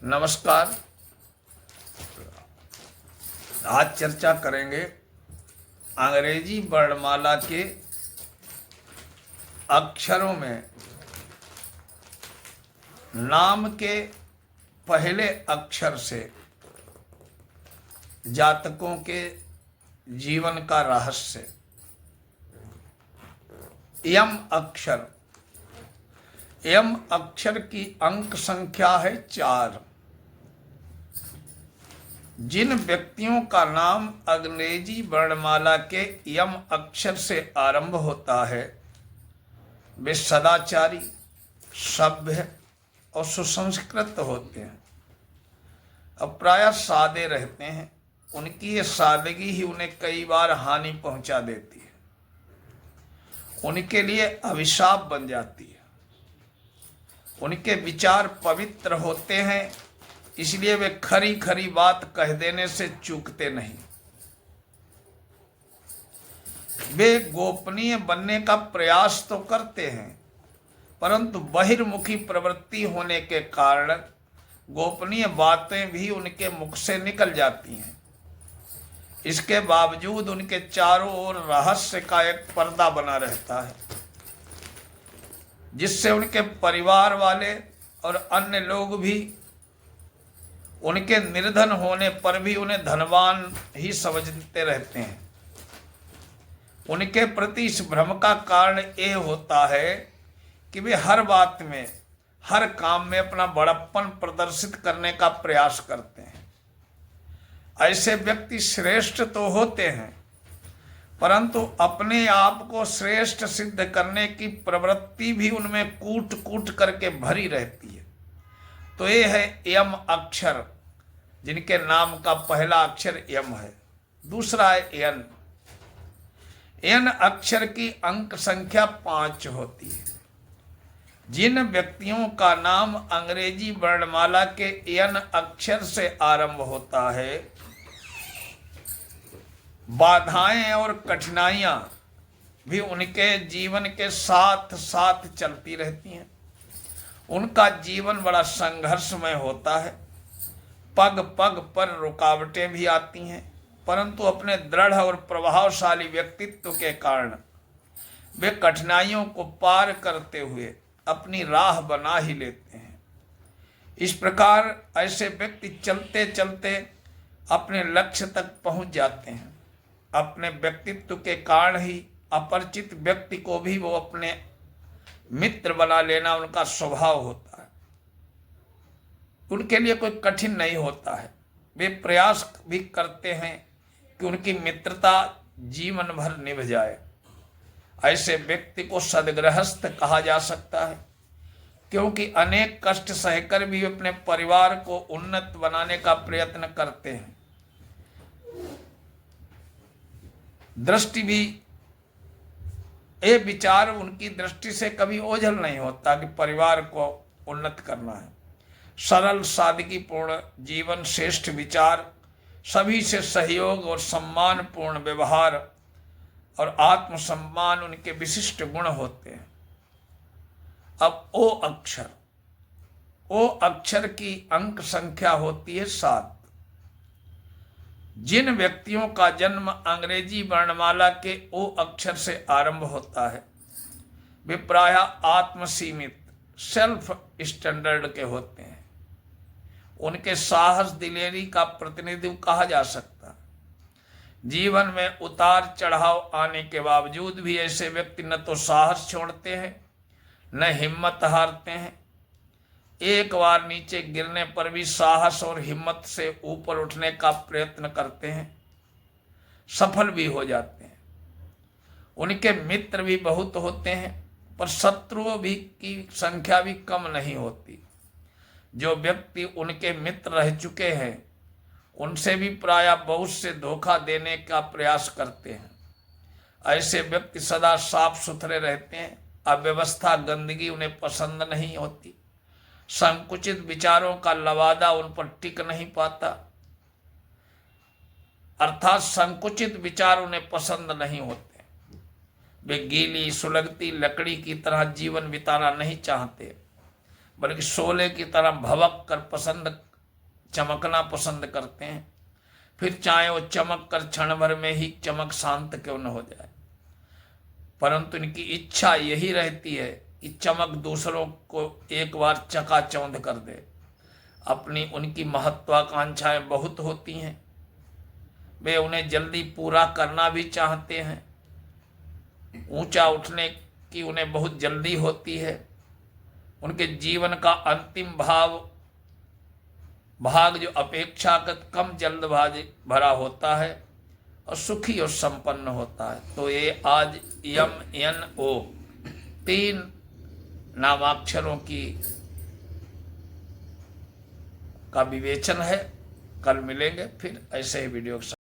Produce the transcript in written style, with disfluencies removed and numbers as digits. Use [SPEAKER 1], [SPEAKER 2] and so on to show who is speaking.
[SPEAKER 1] नमस्कार। आज चर्चा करेंगे अंग्रेजी वर्णमाला के अक्षरों में नाम के पहले अक्षर से जातकों के जीवन का रहस्य। यम अक्षर की अंक संख्या है 4। जिन व्यक्तियों का नाम अंग्रेजी वर्णमाला के यम अक्षर से आरंभ होता है वे सदाचारी, सभ्य और सुसंस्कृत होते हैं और प्रायः सादे रहते हैं। उनकी ये सादगी ही उन्हें कई बार हानि पहुंचा देती है, उनके लिए अभिशाप बन जाती है। उनके विचार पवित्र होते हैं, इसलिए वे खरी खरी बात कह देने से चूकते नहीं। वे गोपनीय बनने का प्रयास तो करते हैं, परंतु बहिर्मुखी प्रवृत्ति होने के कारण गोपनीय बातें भी उनके मुख से निकल जाती हैं। इसके बावजूद उनके चारों ओर रहस्य का एक पर्दा बना रहता है, जिससे उनके परिवार वाले और अन्य लोग भी उनके निर्धन होने पर भी उन्हें धनवान ही समझते रहते हैं। उनके प्रति इस भ्रम का कारण ये होता है कि वे हर बात में, हर काम में अपना बड़प्पन प्रदर्शित करने का प्रयास करते हैं। ऐसे व्यक्ति श्रेष्ठ तो होते हैं, परंतु अपने आप को श्रेष्ठ सिद्ध करने की प्रवृत्ति भी उनमें कूट कूट करके भरी रहती है। तो ये है यम अक्षर, जिनके नाम का पहला अक्षर यम है। दूसरा है यन। यन अक्षर की अंक संख्या 5 होती है। जिन व्यक्तियों का नाम अंग्रेजी वर्णमाला के यन अक्षर से आरंभ होता है, बाधाएं और कठिनाइयां भी उनके जीवन के साथ साथ चलती रहती हैं। उनका जीवन बड़ा संघर्षमय होता है। पग पग पर रुकावटें भी आती हैं, परंतु अपने दृढ़ और प्रभावशाली व्यक्तित्व के कारण वे कठिनाइयों को पार करते हुए अपनी राह बना ही लेते हैं। इस प्रकार ऐसे व्यक्ति चलते चलते अपने लक्ष्य तक पहुंच जाते हैं। अपने व्यक्तित्व के कारण ही अपरिचित व्यक्ति को भी वो अपने मित्र बना लेना उनका स्वभाव होता है। उनके लिए कोई कठिन नहीं होता है। वे प्रयास भी करते हैं कि उनकी मित्रता जीवन भर निभ जाए। ऐसे व्यक्ति को सद्गृहस्थ कहा जा सकता है, क्योंकि अनेक कष्ट सहकर भी अपने परिवार को उन्नत बनाने का प्रयत्न करते हैं। दृष्टि भी, ये विचार उनकी दृष्टि से कभी ओझल नहीं होता कि परिवार को उन्नत करना है। सरल सादगीपूर्ण जीवन, श्रेष्ठ विचार, सभी से सहयोग और सम्मानपूर्ण व्यवहार और आत्मसम्मान उनके विशिष्ट गुण होते हैं। अब ओ अक्षर की अंक संख्या होती है 7। जिन व्यक्तियों का जन्म अंग्रेजी वर्णमाला के ओ अक्षर से आरंभ होता है वे प्रायः आत्मसीमित, सेल्फ स्टैंडर्ड के होते हैं। उनके साहस दिलेरी का प्रतिनिधित्व कहा जा सकता है। जीवन में उतार चढ़ाव आने के बावजूद भी ऐसे व्यक्ति न तो साहस छोड़ते हैं न हिम्मत हारते हैं। एक बार नीचे गिरने पर भी साहस और हिम्मत से ऊपर उठने का प्रयत्न करते हैं, सफल भी हो जाते हैं। उनके मित्र भी बहुत होते हैं, पर शत्रुओं भी की संख्या भी कम नहीं होती। जो व्यक्ति उनके मित्र रह चुके हैं उनसे भी प्रायः बहुत से धोखा देने का प्रयास करते हैं। ऐसे व्यक्ति सदा साफ सुथरे रहते हैं। अव्यवस्था, गंदगी उन्हें पसंद नहीं होती। संकुचित विचारों का लवादा उन पर टिक नहीं पाता, अर्थात संकुचित विचार उन्हें पसंद नहीं होते। वे गीली सुलगती लकड़ी की तरह जीवन बिताना नहीं चाहते, बल्कि शोले की तरह भवक कर पसंद चमकना पसंद करते हैं, फिर चाहे वो चमक कर क्षण भर में ही चमक शांत क्यों न हो जाए, परंतु इनकी इच्छा यही रहती है कि चमक दूसरों को एक बार चकाचौंध कर दे। अपनी उनकी महत्वाकांक्षाएं बहुत होती हैं, वे उन्हें जल्दी पूरा करना भी चाहते हैं। ऊंचा उठने की उन्हें बहुत जल्दी होती है। उनके जीवन का अंतिम भाग जो अपेक्षाकृत कम जल्दबाजी भरा होता है और सुखी और संपन्न होता है। तो ये आज YMNO 3 नामाक्षरों का विवेचन है। कल मिलेंगे फिर ऐसे ही वीडियो के साथ।